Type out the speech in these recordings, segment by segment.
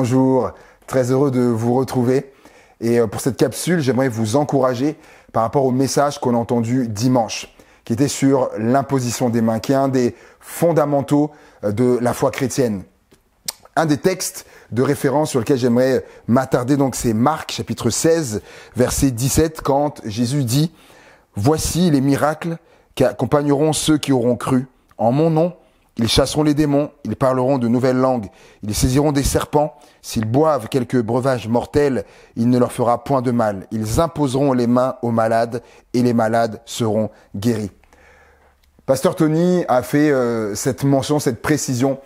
Bonjour, très heureux de vous retrouver. Et pour cette capsule, j'aimerais vous encourager par rapport au message qu'on a entendu dimanche, qui était sur l'imposition des mains, qui est un des fondamentaux de la foi chrétienne. Un des textes de référence sur lequel j'aimerais m'attarder, donc c'est Marc chapitre 16, verset 17, quand Jésus dit « Voici les miracles qui accompagneront ceux qui auront cru. En mon nom, ils chasseront les démons, ils parleront de nouvelles langues, ils saisiront des serpents. S'ils boivent quelques breuvages mortels, il ne leur fera point de mal. Ils imposeront les mains aux malades et les malades seront guéris. » Pasteur Tony a fait cette mention, cette précision,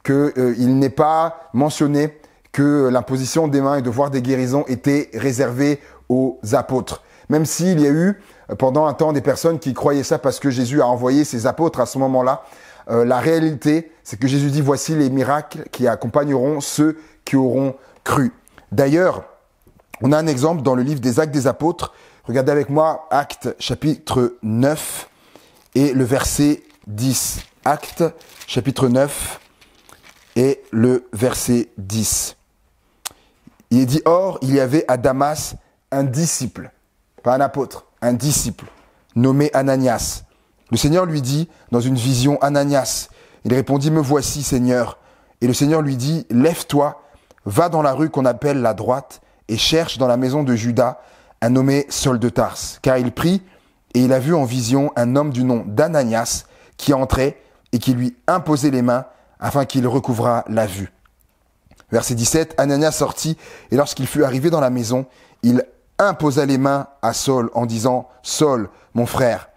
qu'il n'est pas mentionné que l'imposition des mains et de voir des guérisons était réservée aux apôtres. Même s'il y a eu pendant un temps des personnes qui croyaient ça parce que Jésus a envoyé ses apôtres à ce moment-là, la réalité, c'est que Jésus dit « Voici les miracles qui accompagneront ceux qui auront cru ». D'ailleurs, on a un exemple dans le livre des Actes des Apôtres. Regardez avec moi Actes chapitre 9 et le verset 10. Actes chapitre 9 et le verset 10. Il est dit « Or, il y avait à Damas un disciple », pas un apôtre, un disciple, nommé Ananias. Le Seigneur lui dit, dans une vision, « Ananias ». Il répondit, « Me voici, Seigneur ». Et le Seigneur lui dit, « Lève-toi, va dans la rue qu'on appelle la droite, et cherche dans la maison de Judas un nommé Saul de Tarse. Car il prie, et il a vu en vision un homme du nom d'Ananias qui entrait et qui lui imposait les mains afin qu'il recouvrât la vue. » Verset 17, Ananias sortit, et lorsqu'il fut arrivé dans la maison, il imposa les mains à Saul en disant, « Saul, mon frère,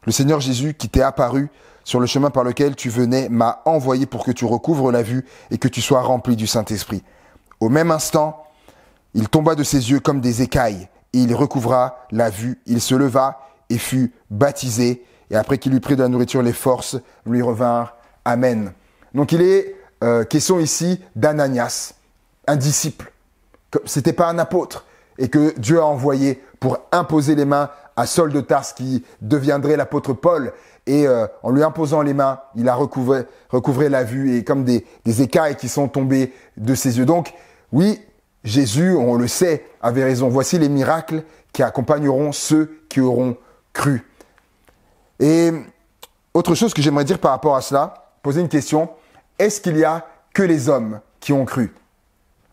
le Seigneur Jésus qui t'est apparu sur le chemin par lequel tu venais m'a envoyé pour que tu recouvres la vue et que tu sois rempli du Saint-Esprit. » Au même instant, il tomba de ses yeux comme des écailles et il recouvra la vue. Il se leva et fut baptisé. Et après qu'il eut pris de la nourriture, les forces lui revinrent. Amen. Donc il est question ici d'Ananias, un disciple. C'était pas un apôtre et que Dieu a envoyé pour imposer les mains à Saul de Tarse qui deviendrait l'apôtre Paul. Et en lui imposant les mains, il a recouvré la vue et comme des écailles qui sont tombées de ses yeux. Donc oui, Jésus, on le sait, avait raison. Voici les miracles qui accompagneront ceux qui auront cru. Et autre chose que j'aimerais dire par rapport à cela, poser une question. Est-ce qu'il y a que les hommes qui ont cru?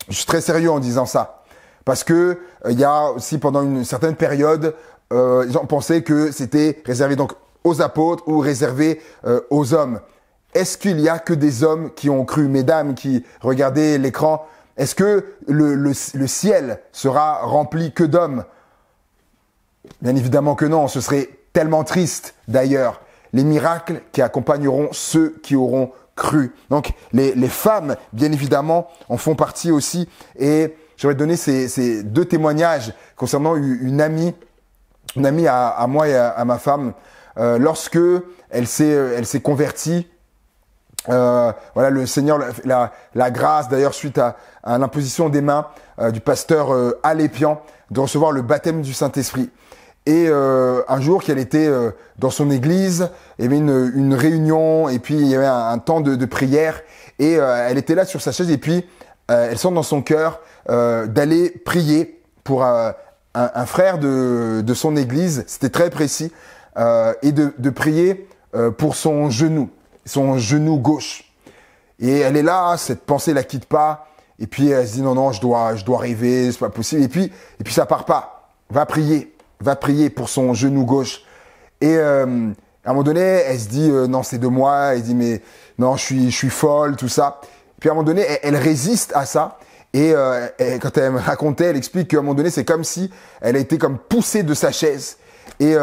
Je suis très sérieux en disant ça. Parce que il y a aussi pendant une certaine période, ils ont pensé que c'était réservé donc aux apôtres ou réservé aux hommes. Est-ce qu'il y a que des hommes qui ont cru? Mesdames qui regardez l'écran, est-ce que le ciel sera rempli que d'hommes? Bien évidemment que non, ce serait tellement triste d'ailleurs. Les miracles qui accompagneront ceux qui auront cru. Donc les femmes, bien évidemment, en font partie aussi. Et j'aimerais donner ces deux témoignages concernant une amie à moi et à ma femme. Lorsque elle s'est convertie, voilà, le Seigneur, la grâce d'ailleurs suite à l'imposition des mains du pasteur Alépian de recevoir le baptême du Saint-Esprit. Et un jour qu'elle était dans son église, il y avait une réunion et puis il y avait un temps de prière et elle était là sur sa chaise et puis elle sent dans son cœur d'aller prier pour un frère de son église, c'était très précis, et de prier pour son genou gauche. Et elle est là, cette pensée la quitte pas, et puis elle se dit non, je dois rêver, c'est pas possible, et puis ça part pas, va prier pour son genou gauche. Et à un moment donné, elle se dit non, c'est de moi, elle dit mais non, je suis folle, tout ça. Puis à un moment donné, elle résiste à ça. Et quand elle me racontait, elle explique qu'à un moment donné, c'est comme si elle a été comme poussée de sa chaise. Et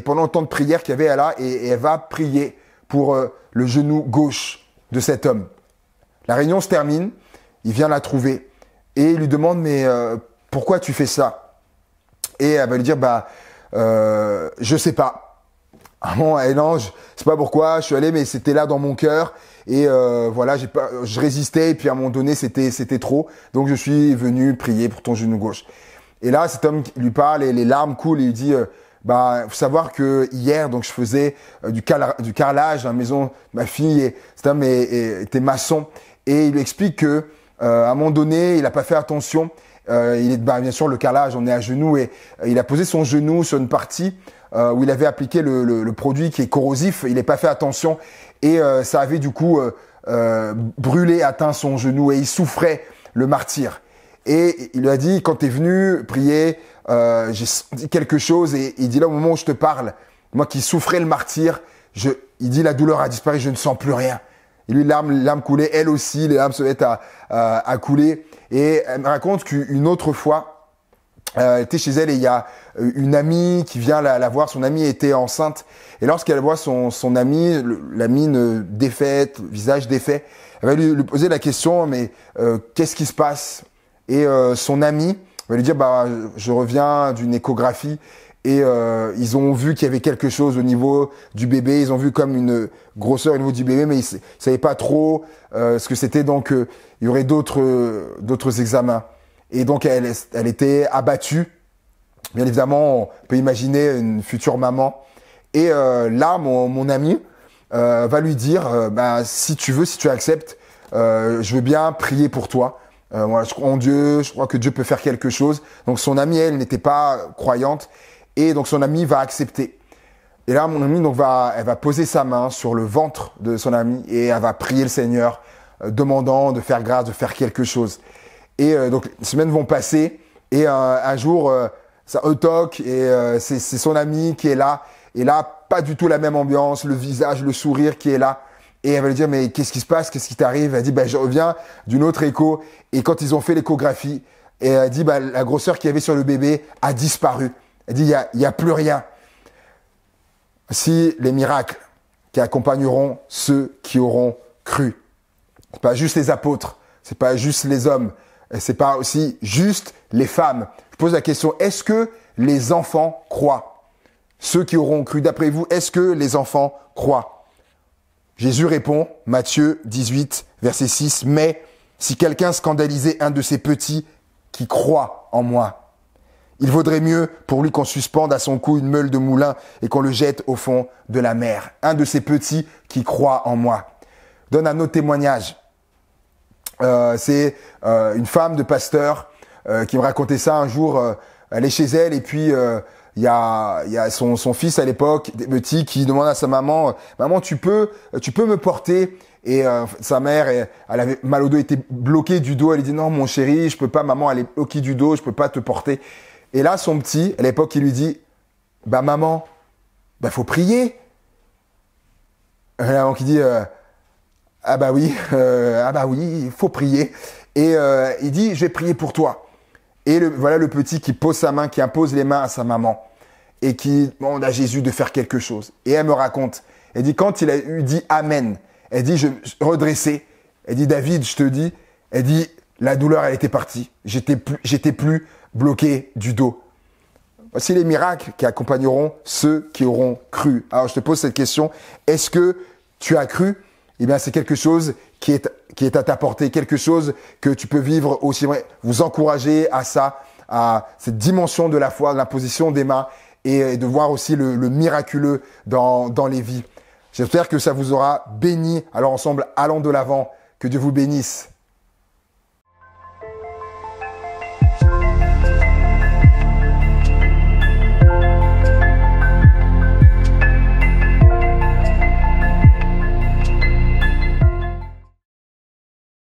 pendant le temps de prière qu'il y avait là, et elle va prier pour le genou gauche de cet homme. La réunion se termine, il vient la trouver et il lui demande mais pourquoi tu fais ça? Et elle va lui dire je sais pas. Ah bon, et non, je sais pas pourquoi, je suis allé, mais c'était là dans mon cœur. Et voilà, je résistais, et puis à un moment donné, c'était trop. Donc je suis venu prier pour ton genou gauche. Et là, cet homme lui parle, et les larmes coulent, et il dit, faut savoir que hier, donc je faisais du carrelage dans la maison de ma fille, et cet homme était maçon. Et il lui explique que À un moment donné, il n'a pas fait attention. Bien sûr, le carrelage, on est à genoux et il a posé son genou sur une partie où il avait appliqué le produit qui est corrosif. Il n'a pas fait attention et ça avait du coup brûlé, atteint son genou et il souffrait, le martyr. Et il lui a dit, quand tu es venu prier, j'ai dit quelque chose et il dit là, au moment où je te parle, moi qui souffrais le martyr, il dit la douleur a disparu, je ne sens plus rien. Et lui, larmes coulaient, elle aussi, les larmes se mettent à couler. Et elle me raconte qu'une autre fois, elle était chez elle et il y a une amie qui vient la voir. Son amie était enceinte. Et lorsqu'elle voit son amie, la mine défaite, le visage défait, elle va lui poser la question, mais qu'est-ce qui se passe? Et son amie va lui dire, je reviens d'une échographie. Et ils ont vu qu'il y avait quelque chose au niveau du bébé. Ils ont vu comme une grosseur au niveau du bébé, mais ils ne savaient pas trop ce que c'était. Donc, il y aurait d'autres examens. Et donc, elle était abattue. Bien évidemment, on peut imaginer une future maman. Et là, mon ami va lui dire, si tu veux, si tu acceptes, je veux bien prier pour toi. Moi, je crois en Dieu. Je crois que Dieu peut faire quelque chose. Donc, son amie, elle n'était pas croyante. Et donc son ami va accepter. Et là, mon ami elle va poser sa main sur le ventre de son ami et elle va prier le Seigneur, demandant de faire grâce, de faire quelque chose. Et donc les semaines vont passer et un jour, ça toque et c'est son ami qui est là. Et là, pas du tout la même ambiance, le visage, le sourire qui est là. Et elle va lui dire, mais qu'est-ce qui se passe? Qu'est-ce qui t'arrive? Elle dit, je reviens d'une autre écho. Et quand ils ont fait l'échographie, et elle dit, la grosseur qu'il y avait sur le bébé a disparu. Elle dit, il y a plus rien. Si les miracles qui accompagneront ceux qui auront cru. C'est pas juste les apôtres, c'est pas juste les hommes, c'est pas aussi juste les femmes. Je pose la question, est-ce que les enfants croient? Ceux qui auront cru, d'après vous, est-ce que les enfants croient? Jésus répond, Matthieu 18, verset 6, mais si quelqu'un scandalisait un de ces petits qui croient en moi, il vaudrait mieux pour lui qu'on suspende à son cou une meule de moulin et qu'on le jette au fond de la mer. Un de ces petits qui croient en moi. Donne un autre témoignage. C'est une femme de pasteur qui me racontait ça un jour. Elle est chez elle et puis il y a son fils à l'époque, petit, qui demande à sa maman, maman, tu peux me porter? Et sa mère, elle avait mal au dos, elle était bloquée du dos. Elle lui dit, non, mon chéri, je peux pas, maman, elle est bloquée du dos, je peux pas te porter. Et là, son petit, à l'époque, il lui dit, maman, faut prier. Et la maman qui dit, oui, il faut prier. Et il dit, je vais prier pour toi. Et voilà le petit qui pose sa main, qui impose les mains à sa maman et qui demande à Jésus de faire quelque chose. Et elle me raconte, elle dit, quand il a dit Amen, elle dit, je redressé. Elle dit, David, je te dis, elle dit, la douleur, elle était partie. J'étais plus bloqué du dos. Voici les miracles qui accompagneront ceux qui auront cru. Alors, je te pose cette question. Est-ce que tu as cru? Eh bien, c'est quelque chose qui est à ta portée, quelque chose que tu peux vivre aussi. Vous encourager à ça, à cette dimension de la foi, de l'imposition des mains et de voir aussi le miraculeux dans les vies. J'espère que ça vous aura béni. Alors, ensemble, allons de l'avant. Que Dieu vous bénisse.